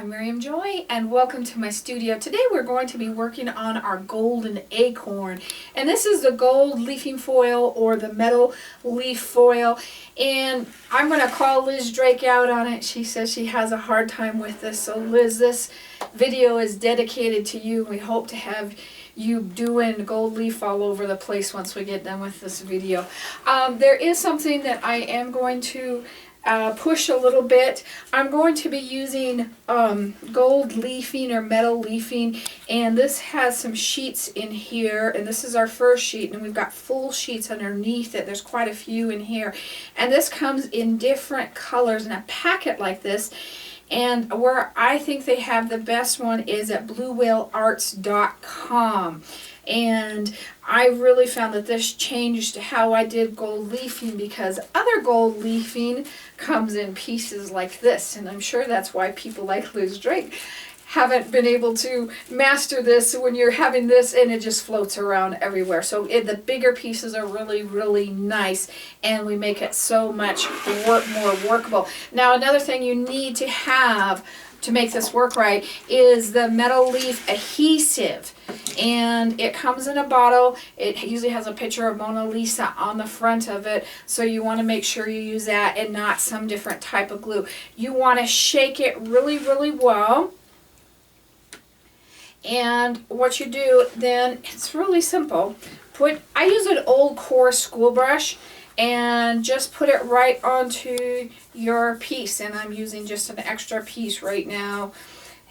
I'm Miriam Joy and welcome to my studio. Today we're going to be working on our golden acorn, and this is the gold leafing foil or the metal leaf foil, and I'm going to call Liz Drake out on it. She says she has a hard time with this, so Liz, this video is dedicated to you. We hope to have you doing gold leaf all over the place once we get done with this video. There is something that I am going to push a little bit. I'm going to be using gold leafing or metal leafing, and this has some sheets in here, and this is our first sheet, and we've got full sheets underneath it. There's quite a few in here, and this comes in different colors in a packet like this. And where I think they have the best one is at bluewhalearts.com. And I really found that this changed how I did gold leafing, because other gold leafing comes in pieces like this. And I'm sure that's why people like Liz Drake haven't been able to master this when you're having this and it just floats around everywhere. So the bigger pieces are really, really nice, and we make it so much more workable. Now, another thing you need to have to make this work right is the metal leaf adhesive, and it comes in a bottle. It usually has a picture of Mona Lisa on the front of it, so you want to make sure you use that and not some different type of glue. You want to shake it really, really well. And what you do then, it's really simple. I use an old coarse school brush and just put it right onto your piece, and I'm using just an extra piece right now.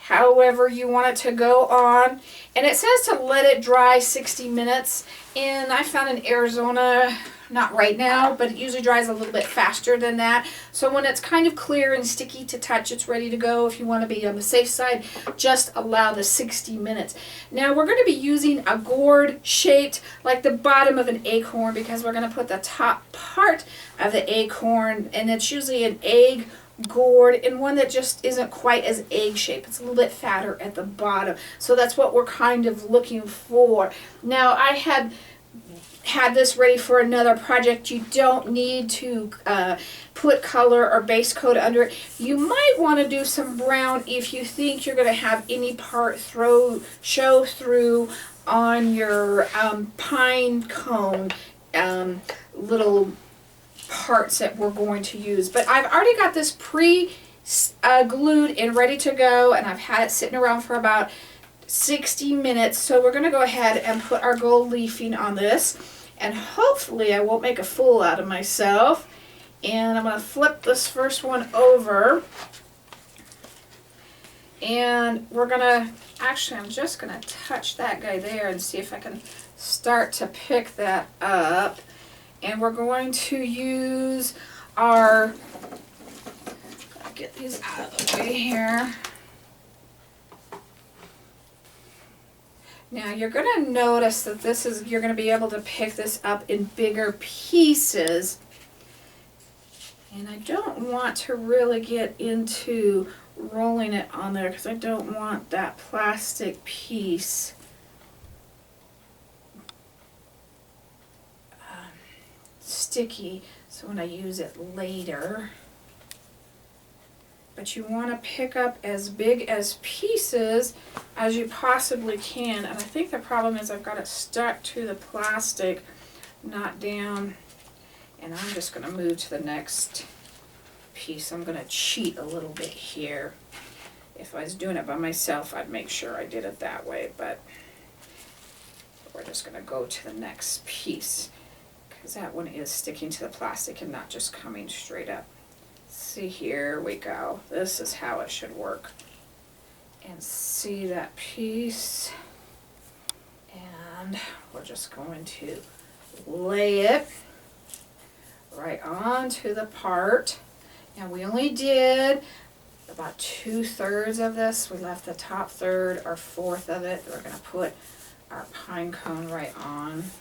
However you want it to go on, and it says to let it dry 60 minutes, and I found in Arizona, not right now, but it usually dries a little bit faster than that. So when it's kind of clear and sticky to touch, it's ready to go. If you want to be on the safe side, just allow the 60 minutes. Now we're going to be using a gourd shaped like the bottom of an acorn, because we're going to put the top part of the acorn, and it's usually an egg gourd, and one that just isn't quite as egg shaped. It's a little bit fatter at the bottom. So that's what we're kind of looking for. Now I had this ready for another project. You don't need to put color or base coat under it. You might want to do some brown if you think you're going to have any part show through on your pine cone little parts that we're going to use. But I've already got this pre-glued and ready to go, and I've had it sitting around for about 60 minutes. So we're going to go ahead and put our gold leafing on this, and hopefully I won't make a fool out of myself. And I'm going to flip this first one over, and we're going to, actually I'm just going to touch that guy there and see if I can start to pick that up. And we're going to use our, I'll get these out of the way here. Now you're going to notice that you're going to be able to pick this up in bigger pieces. And I don't want to really get into rolling it on there, because I don't want that plastic piece sticky, so when I use it later. But you want to pick up as big as pieces as you possibly can. And I think the problem is I've got it stuck to the plastic, not down. And I'm just going to move to the next piece. I'm going to cheat a little bit here. If I was doing it by myself, I'd make sure I did it that way, but we're just going to go to the next piece, because that one is sticking to the plastic and not just coming straight up. See, here we go. This is how it should work. And see that piece? And we're just going to lay it right onto the part. Now we only did about 2/3 of this. We left the top third or fourth of it. We're going to put our pine cone right on.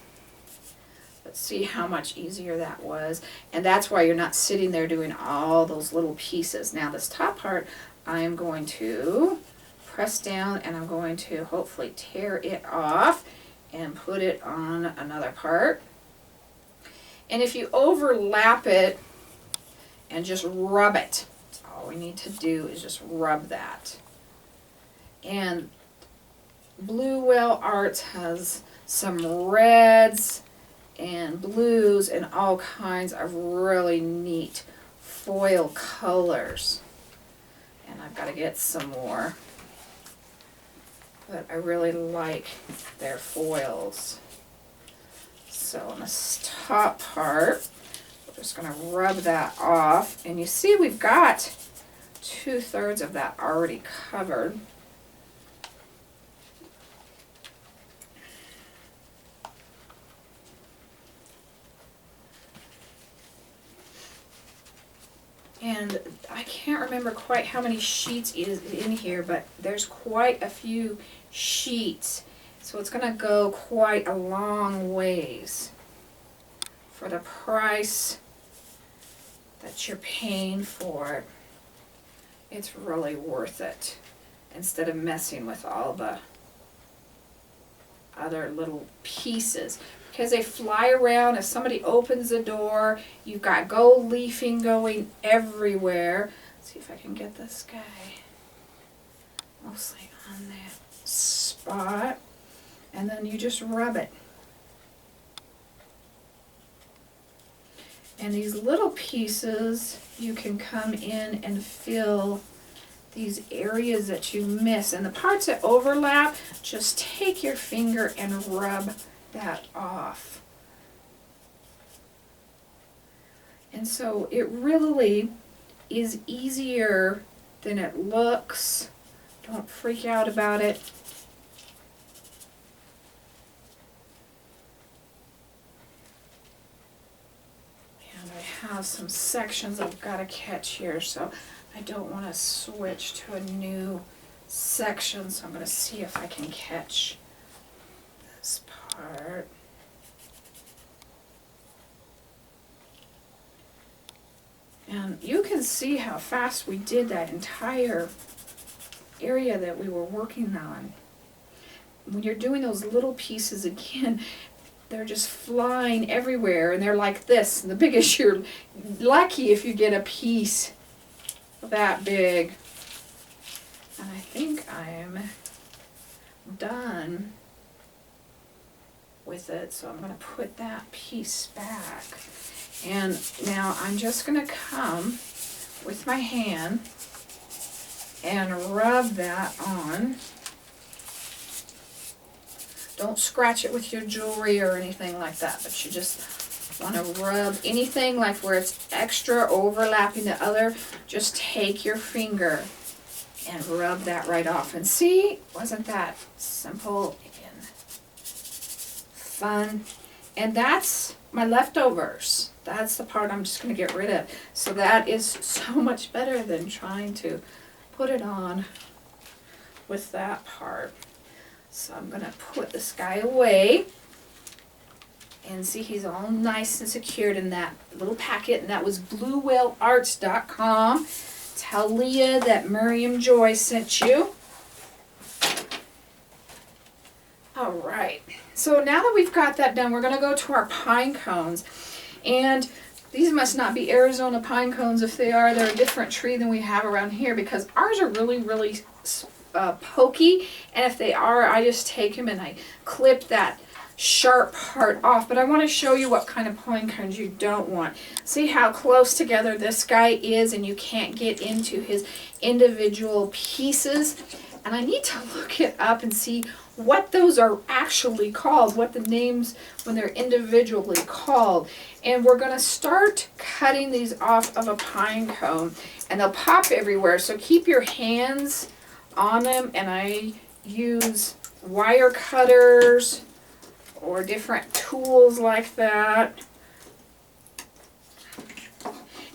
Let's see how much easier that was. And that's why you're not sitting there doing all those little pieces. Now this top part, I am going to press down, and I'm going to hopefully tear it off and put it on another part. And if you overlap it and just rub it, all we need to do is just rub that. And Blue Whale Arts has some reds and blues and all kinds of really neat foil colors. And I've got to get some more. But I really like their foils. So on this top part, we're just going to rub that off. And you see we've got 2/3 of that already covered. And I can't remember quite how many sheets is in here, but there's quite a few sheets. So it's going to go quite a long ways for the price that you're paying for it. It's really worth it instead of messing with all the other little pieces. Because they fly around. If somebody opens the door, you've got gold leafing going everywhere. Let's see if I can get this guy mostly on that spot. And then you just rub it. And these little pieces, you can come in and fill these areas that you miss. And the parts that overlap, just take your finger and rub that off. And so it really is easier than it looks. Don't freak out about it. And I have some sections I've got to catch here, so I don't want to switch to a new section, so I'm going to see if I can catch this part. And you can see how fast we did that entire area that we were working on. When you're doing those little pieces again, they're just flying everywhere and they're like this. And the biggest, you're lucky if you get a piece that big. And I think I'm done with it, so I'm going to put that piece back. And now I'm just going to come with my hand and rub that on. Don't scratch it with your jewelry or anything like that, but you just want to rub anything like where it's extra overlapping the other. Just take your finger and rub that right off. And see, wasn't that simple and fun? And that's my leftovers. That's the part I'm just going to get rid of. So that is so much better than trying to put it on with that part. So I'm going to put this guy away. And see, he's all nice and secured in that little packet. And that was bluewhalearts.com. Tell Leah that Miriam Joy sent you. All right. So now that we've got that done, we're going to go to our pine cones. And these must not be Arizona pine cones. If they are, they're a different tree than we have around here because ours are really, really pokey. And if they are, I just take them and I clip that sharp part off. But I want to show you what kind of pine cones you don't want. See how close together this guy is and you can't get into his individual pieces. And I need to look it up and see what those are actually called, what the names when they're individually called. And we're going to start cutting these off of a pine cone, and they'll pop everywhere, so keep your hands on them. And I use wire cutters or different tools like that.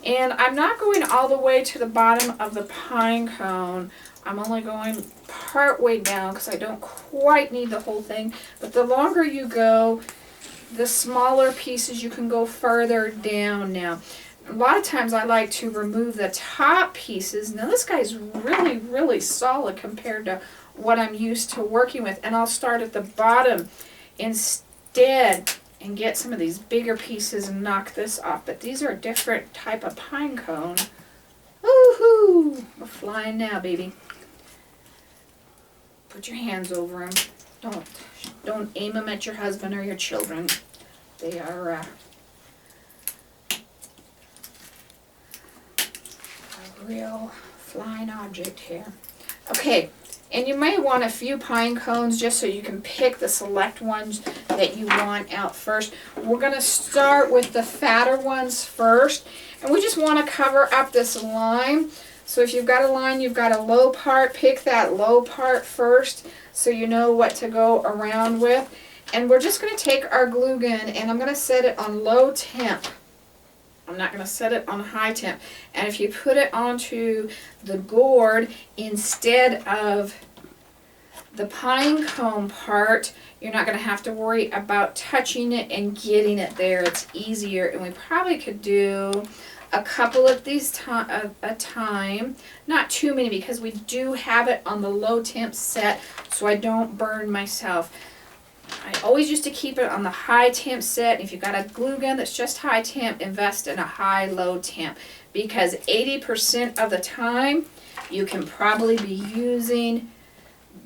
And I'm not going all the way to the bottom of the pine cone. I'm only going part way down because I don't quite need the whole thing. But the longer you go, the smaller pieces you can go further down now. A lot of times I like to remove the top pieces. Now this guy's really, really solid compared to what I'm used to working with. And I'll start at the bottom instead and get some of these bigger pieces and knock this off. But these are a different type of pine cone. Woohoo! We're flying now, baby. put your hands over them. Don't aim them at your husband or your children. They are a real flying object here. Okay, and you may want a few pine cones just so you can pick the select ones that you want out first. We're going to start with the fatter ones first, and we just want to cover up this line. So if you've got a line, you've got a low part, pick that low part first so you know what to go around with. And we're just going to take our glue gun and I'm going to set it on low temp. I'm not going to set it on high temp. And if you put it onto the gourd instead of the pine cone part, you're not going to have to worry about touching it and getting it there. It's easier, and we probably could do a couple of these a time, not too many because we do have it on the low temp set so I don't burn myself. I always used to keep it on the high temp set. If you've got a glue gun that's just high temp, invest in a high-low temp because 80% of the time you can probably be using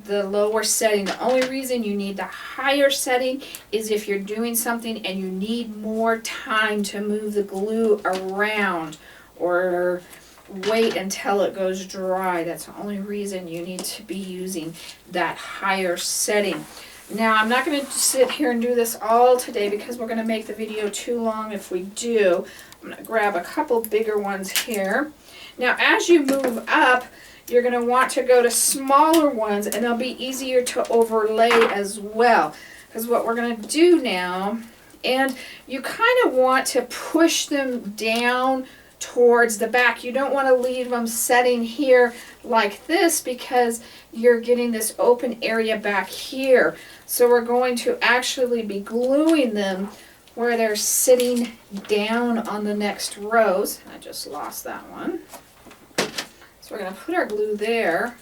the lower setting. The only reason you need the higher setting is if you're doing something and you need more time to move the glue around or wait until it goes dry. That's the only reason you need to be using that higher setting. Now, I'm not going to sit here and do this all today because we're going to make the video too long if we do. I'm going to grab a couple bigger ones here. Now, as you move up, you're going to want to go to smaller ones, and they'll be easier to overlay as well. Because what we're going to do now, and you kind of want to push them down towards the back. You don't want to leave them setting here like this because you're getting this open area back here. So we're going to actually be gluing them where they're sitting down on the next rows. I just lost that one. So we're going to put our glue there.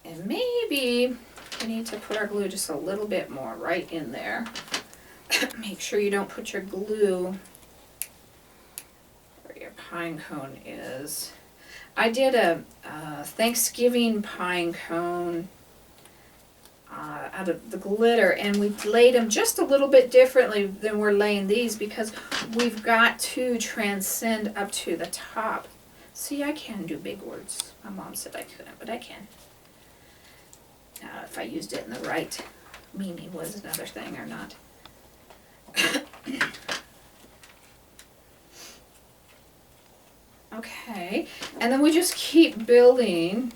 And maybe we need to put our glue just a little bit more right in there. Make sure you don't put your glue where your pine cone is. I did a Thanksgiving pine cone out of the glitter, and we laid them just a little bit differently than we're laying these because we've got to transcend up to the top. See, I can do big words. My mom said I couldn't, but I can. If I used it in the right meaning was another thing or not. Okay, and then we just keep building,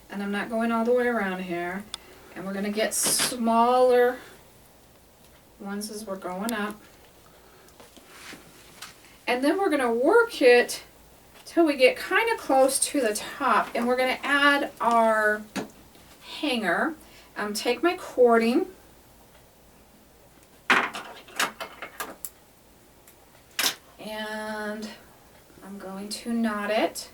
and I'm not going all the way around here, and we're going to get smaller ones as we're going up. And then we're going to work it till we get kind of close to the top, and we're going to add our hanger. Take my cording, and I'm going to knot it,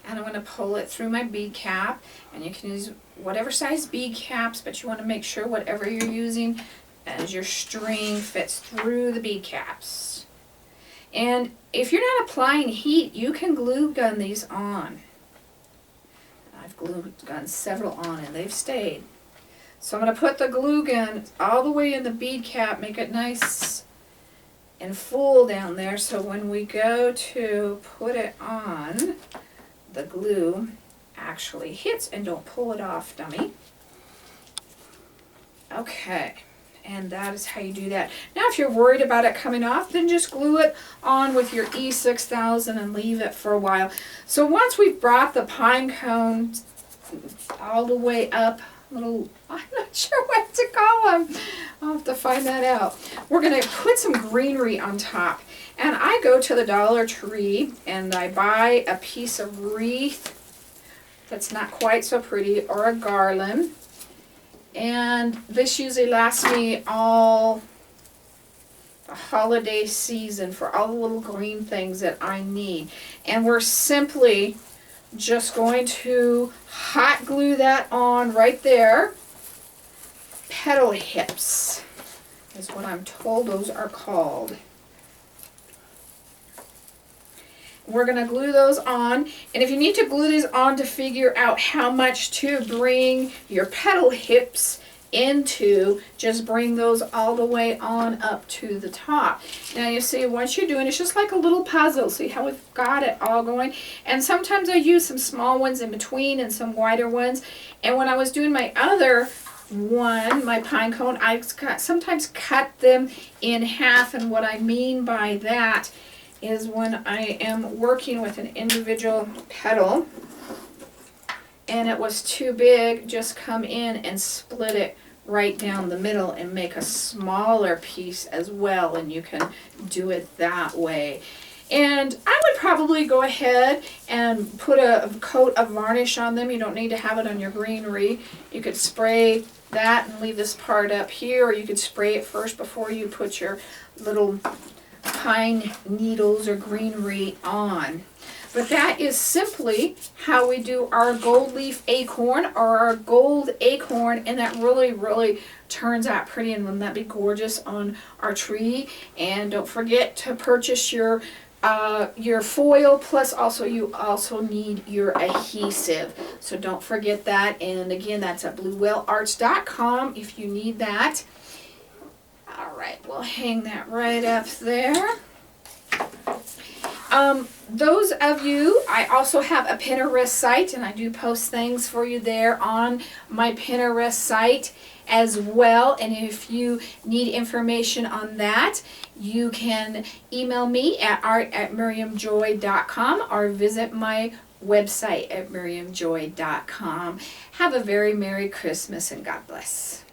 and I'm going to pull it through my bead cap, and you can use whatever size bead caps, but you want to make sure whatever you're using as your string fits through the bead caps. And if you're not applying heat, you can glue gun these on. I've glue gun several on and they've stayed. So I'm going to put the glue gun all the way in the bead cap, make it nice and full down there, so when we go to put it on, the glue actually hits, and don't pull it off, dummy. Okay, and that is how you do that. Now if you're worried about it coming off, then just glue it on with your E6000 and leave it for a while. So once we've brought the pine cone all the way up, I'm not sure what to call them. I'll have to find that out. We're going to put some greenery on top. And I go to the Dollar Tree and I buy a piece of wreath that's not quite so pretty, or a garland. And this usually lasts me all the holiday season for all the little green things that I need. And we're simply just going to hot glue that on right there. Petal hips is what I'm told those are called. we're going to glue those on. And if you need to glue these on to figure out how much to bring your petal hips into, just bring those all the way on up to the top. Now you see, once you're doing, it's just like a little puzzle. See how we've got it all going? And sometimes I use some small ones in between and some wider ones. And when I was doing my other one, my pine cone, I sometimes cut them in half. And what I mean by that is when I am working with an individual petal and it was too big, just come in and split it right down the middle and make a smaller piece as well, and you can do it that way. And I would probably go ahead and put a coat of varnish on them. You don't need to have it on your greenery. You could spray that and leave this part up here, or you could spray it first before you put your little pine needles or greenery on. But that is simply how we do our gold leaf acorn or our gold acorn, and that really, really turns out pretty, and wouldn't that be gorgeous on our tree? And don't forget to purchase your foil, plus also you also need your adhesive, so don't forget that. And again, that's at bluewhalarts.com if you need that. Alright, we'll hang that right up there. Those of you, I also have a Pinterest site, and I do post things for you there on my Pinterest site as well. And if you need information on that, you can email me at art@miriamjoy.com or visit my website at miriamjoy.com. Have a very Merry Christmas and God bless.